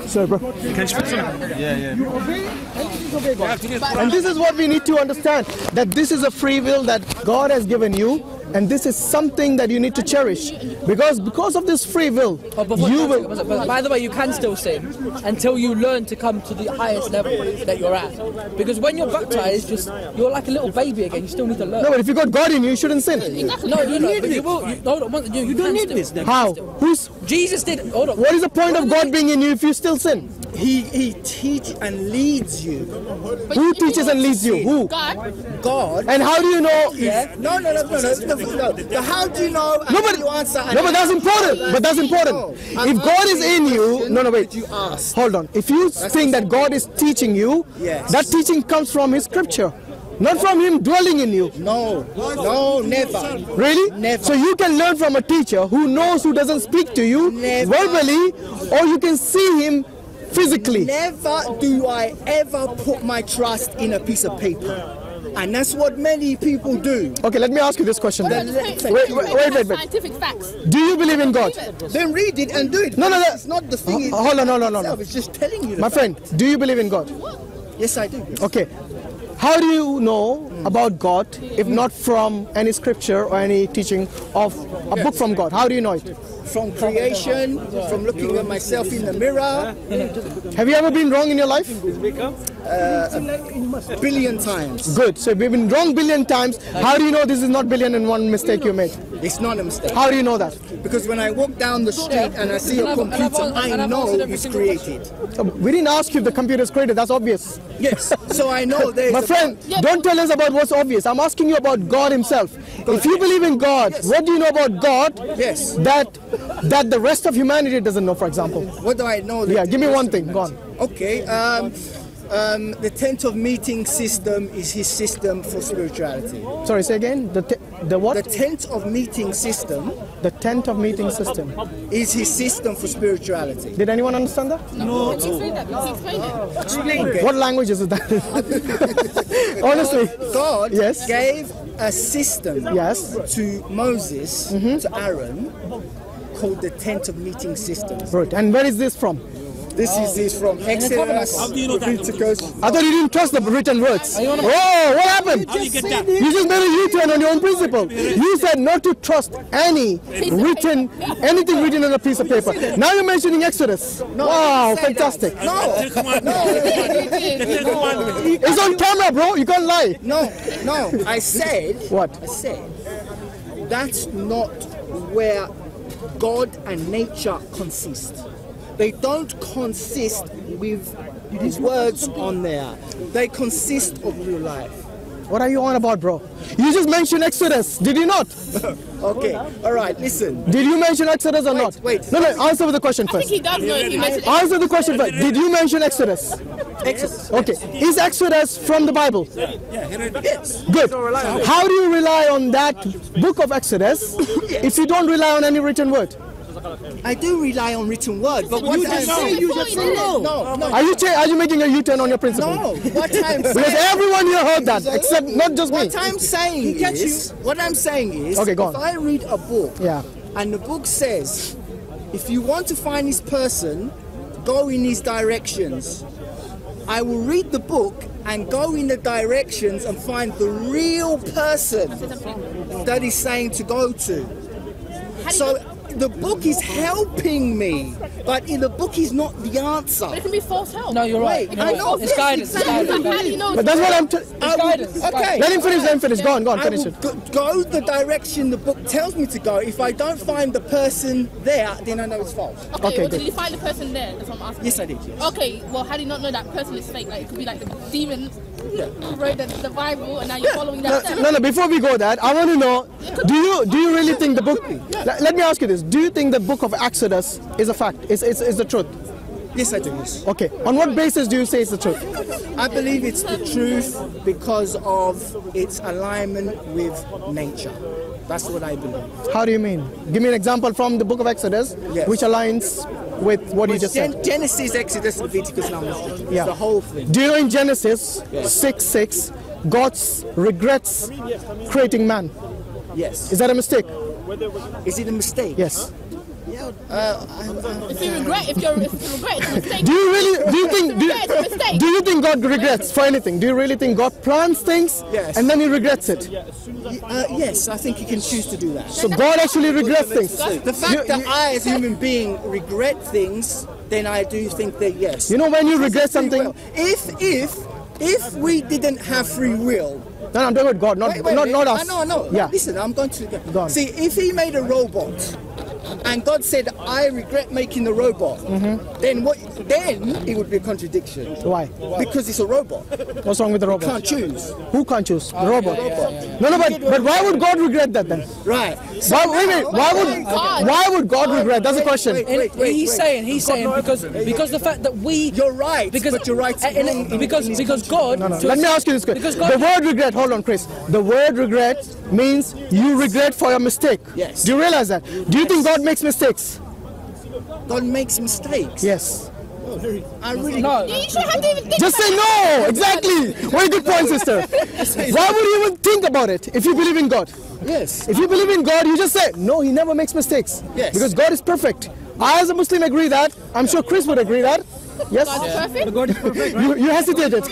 Sorry, bro. Yeah. You obey, and disobey God. And this is what we need to understand, that this is a free will that God has given you, and this is something that you need to cherish. Because of this free will, you will... But by the way, you can still sin until you learn to come to the highest level that you're at. Because when you're baptized, you're like a little baby again. You still need to learn. No, but if you got God in you, you shouldn't sin. No, you don't. But you will. You don't need this. How? Jesus did. Hold on. What is the point of God being in you if you still sin? He teaches and leads you. Who teaches and leads you? Who? God. And how do you know? Yeah. No. How do you know? No, but you answer. No, but that's important. But that's important. If God is in you, wait. You ask. Hold on. If you think that God is teaching you, that teaching comes from His Scripture. Not from Him dwelling in you. No, never. Really? Never. So you can learn from a teacher who knows, who doesn't speak to you verbally, or you can see him physically. Never do I ever put my trust in a piece of paper. And that's what many people do. Okay, let me ask you this question then. Wait. Scientific facts. Do you believe in God? Then read it and do it. No. It's not the thing. Hold on, no. It's just telling you. My friend, do you believe in God? Yes, I do. Okay. How do you know about God if not from any scripture or any teaching of a book from God? How do you know it? From creation, from looking at myself in the mirror. Have you ever been wrong in your life? A billion times. Good. So we've been wrong billion times. How do you know this is not billion and one mistake you made? It's not a mistake. How do you know that? Because when I walk down the street and I see a computer, I know it's created. We didn't ask you if the computer is created. That's obvious. Yes. So I know there's... My friend, don't tell us about what's obvious. I'm asking you about God Himself. If you believe in God, what do you know about God? Yes. That the rest of humanity doesn't know, for example. What do I know? Yeah, give me one thing. Go on. Okay. The tent of meeting system is His system for spirituality. Sorry, say again. The what? The tent of meeting system. The tent of meeting system is His system for spirituality. Did anyone understand that? No. Explain it. Explain it. What language is that? Honestly, God gave a system to Moses, to Aaron, called the tent of meeting system. Right. And where is this from? This is from Exodus, Leviticus. I thought you didn't trust the written words. Oh, what happened? You just made a U-turn on your own principle. You said not to trust anything written on a piece of paper. Now you're mentioning Exodus. Wow, fantastic. No. It's on camera, bro. You can't lie. No. I said. What? I said that's not where God and nature consist. They don't consist with these words on there. They consist of real life. What are you on about, bro? You just mentioned Exodus, did you not? Okay, all right, listen. Did you mention Exodus or not? Wait. No, answer the question first. I think he does know if you mentioned Exodus. Answer the question first. Did you mention Exodus? Exodus. Okay. Is Exodus from the Bible? Yes. Good. How do you rely on that book of Exodus if you don't rely on any written word? I do rely on written word, but what I'm saying... No. Are you making a U-turn on your principle? No. What I'm saying... Because everyone here heard that, except not just me. What I'm saying is, okay, go on. If I read a book, and the book says, if you want to find this person, go in these directions. I will read the book and go in the directions and find the real person that is saying to go to. So the book is helping me, but the book is not the answer. But it can be false help. No, you're right. I know. It's guidance. But that's what I'm... Okay. Let him finish. Go on, finish it. Go the direction the book tells me to go. If I don't find the person there, then I know it's false. Okay, well, did you find the person there? That's what I'm asking. Yes, I did. Yes. Okay, well, how do you not know that person is fake? Like, it could be like the demon who wrote the Bible, and now you're following that. No, before we go that, I want to know, do you really think the book... Let me ask you this. Do you think the book of Exodus is a fact? Is the truth? Yes, I do. Yes. Okay. On what basis do you say it's the truth? I believe it's the truth because of its alignment with nature. That's what I believe. How do you mean? Give me an example from the book of Exodus, which aligns with what you just said. Genesis, Exodus, Leviticus, Numbers. Yeah. The whole thing. Do you know in Genesis 6:6, God regrets creating man? Yes. Is that a mistake? Is it a mistake? Yes. Yeah, If you regret, if you regret, it's a mistake. Do you think God regrets for anything? Do you really think God plans things and then he regrets it? Yes, I think he can choose to do that. So God actually regrets things. The fact that I, as a human being, regret things, then I do think that yes. You know when you regret something? If we didn't have free will. No, I'm talking about God, not us. No. Yeah. Listen, I'm going to go on. See, if he made a robot, and God said, "I regret making the robot," then what? Then it would be a contradiction. Why? Because it's a robot. What's wrong with the robot? Can't choose. Who can't choose? The robot. No, but why would God regret that then? Right. So why would God regret? That's the question. He's saying because the fact that we. You're right. But you're right. Because God. No. Let me ask you this question. The word regret. Hold on, Chris. The word regret means you regret for your mistake. Yes. Do you realize that? Do you think God makes mistakes? God makes mistakes. Yes. I really no. You shouldn't have to even think Just say no. Exactly. Very good point, sister. Why would you even think about it if you believe in God? Yes. If you believe in God, you just say no. He never makes mistakes. Yes. Because God is perfect. I, as a Muslim, agree that. I'm sure Chris would agree that. Yes. God is perfect. You hesitated.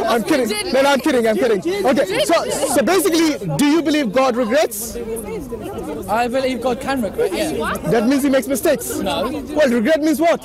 I'm kidding. No, I'm kidding. Okay. So basically, do you believe God regrets? I believe God can regret. Yeah. That means he makes mistakes. No. Well, regret means what?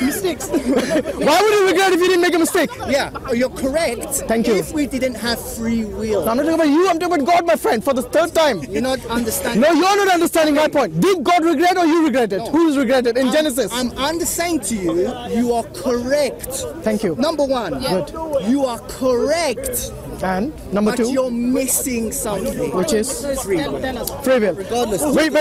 mistakes. Why would you regret if you didn't make a mistake? Yeah, you're correct. Thank you. If we didn't have free will. No, I'm not talking about you. I'm talking about God, my friend, for the third time. You're not understanding. No, you're not understanding my point. Did God regret or you regretted? No. Who's regretted in Genesis? I'm saying to you, you are correct. Thank you. Number one. Yeah. Good. You are correct. And number but two? You're missing something. Which is? Free will. Free will. Regardless. Wait.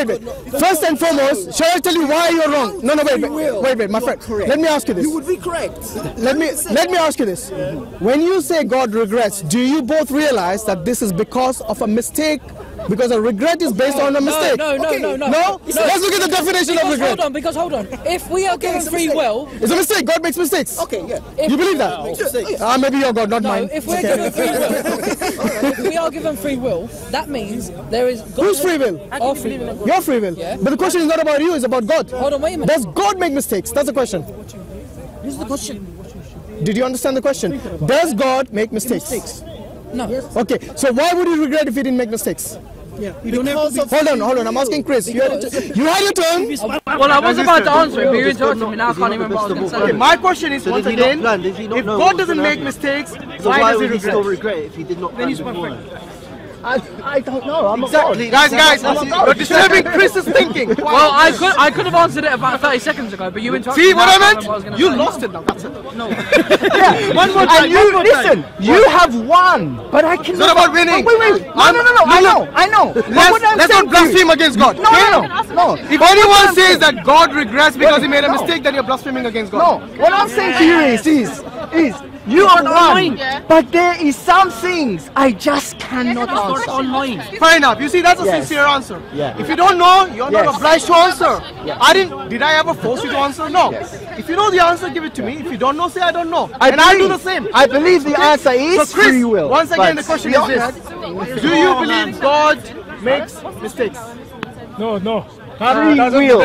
First and foremost, shall I tell you why you're wrong? No, wait, my friend. Correct. Let me ask you this. You would be correct. Let me ask you this. When you say God regrets, do you both realize that this is because of a mistake? Because a regret is based on a mistake. No. No? Let's look at the definition of regret. Hold on. If we are given free will... It's a mistake. God makes mistakes. Okay, yeah. You believe that? Maybe your God, not mine. If we're given free will... if we are given free will, that means there is... Whose free will? Our free will. Your free will. Yeah. But the question is not about you, it's about God. Hold on, wait a minute. Does God make mistakes? That's the question. This is the question. Did you understand the question? Does God make mistakes? No. Okay, so why would you regret if he didn't make mistakes? Yeah. You don't have to Hold on. I'm asking Chris. You had your turn. Well, I was about to answer it, but you interrupted me. Now I can't even remember what I was going to say. My question is, once again, if God doesn't make mistakes, why does he still regret if he did not plan before? I don't know. I'm exactly. Guys, you're disturbing Chris's thinking. Well, I could have answered it about 30 seconds ago, but you interrupted me. See what I meant? You lost it now. That's it. No. Yeah. One more time. Listen, you have won, but I cannot. It's not about winning. Wait. No. I know. Let's not blaspheme against God. No. If anyone says that God regrets because he made a mistake, then you're blaspheming against God. No. What I'm saying to you is you are won, but there is some things I just cannot answer. Fair enough. You see, that's a sincere answer. Yeah. If you don't know, you're not obliged to answer. Yeah. Did I ever force you to answer? No. Yes. If you know the answer, give it to me. If you don't know, say I don't know. I'll do the same. I believe the answer is So Chris, free will. once again, but the question is this. Do you believe God makes mistakes? No. Free will.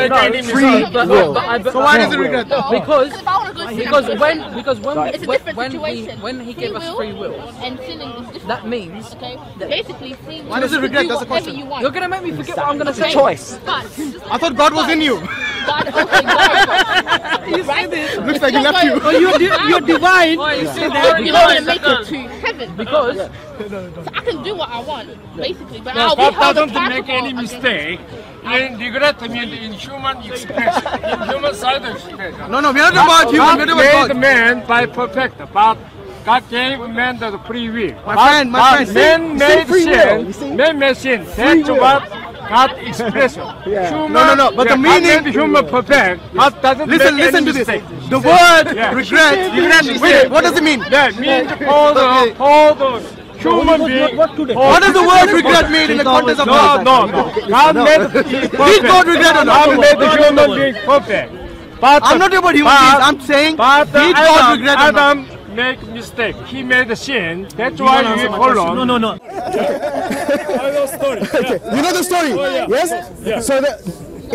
So why does he regret that? Because It's a different situation. when he gave us free will, and sinning is different. that means Okay, basically, free will. Why does he regret? Do That's the whatever question. you want. you're gonna make me forget what I'm gonna It's a say. choice. But I thought God was in you. God, okay, God. You say this. Looks like he left you. Oh, you're divine. Why you say that? You don't want to make it to heaven. Because So I can do what I want, basically, but No, I'll be God held doesn't make accountable any against mistake. And regret means in human expression, in human side expression. No, we're not about human, we're God about made God. man by perfect, but God gave man the free will. My friend, Man made free will, you see? sin. Man made sin. That's will. what God expression. Human, No, but the God meaning- made human perfect. God doesn't Listen make any to this. mistake. The word Yeah. regret. Wait, what does it mean? That means all the human being. What does the word regret mean in the context of God? No. God made it perfect. Did God regret or not? God made the human being perfect. But I'm not talking about human beings. I'm saying, But did God regret or not? Adam make mistake. He made a sin. That's why we follow. No. I know story. Okay, you know the story? Oh, yeah. Yes? Yeah. So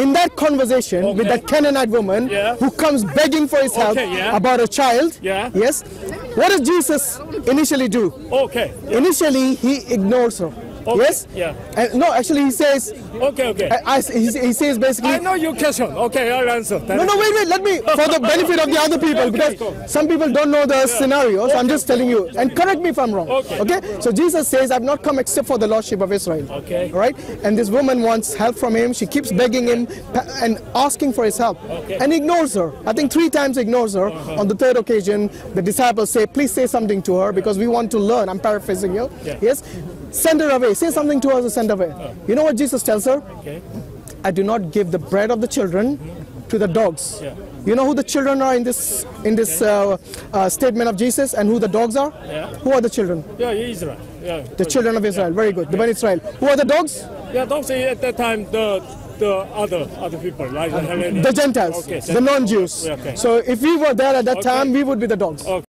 in that conversation with that Canaanite woman who comes begging for his help about a child, yes, what does Jesus initially do? Okay. Initially, he ignores her. Okay. Yes? Yeah. No, actually, he says. Okay. He says basically. I know your question. Okay, I'll answer. No, wait. Let me, for the benefit of the other people, because some people don't know the scenario, so I'm just telling you. And correct me if I'm wrong. Okay? So Jesus says, I've not come except for the lordship of Israel. Okay. Right? And this woman wants help from him. She keeps begging him and asking for his help. And ignores her. I think 3 times ignores her. On the 3rd occasion, the disciples say, please say something to her because we want to learn. I'm paraphrasing you. Yes? Send her away. Say something to her to send away. You know what Jesus tells her? Okay. I do not give the bread of the children to the dogs. You know who the children are in this statement of Jesus, and who the dogs are? Who are the children? Israel. The children of Israel. Very good. The Ben Israel. Who are the dogs? Dogs at that time the other people, like the Gentiles, the non-Jews. So if we were there at that time, we would be the dogs.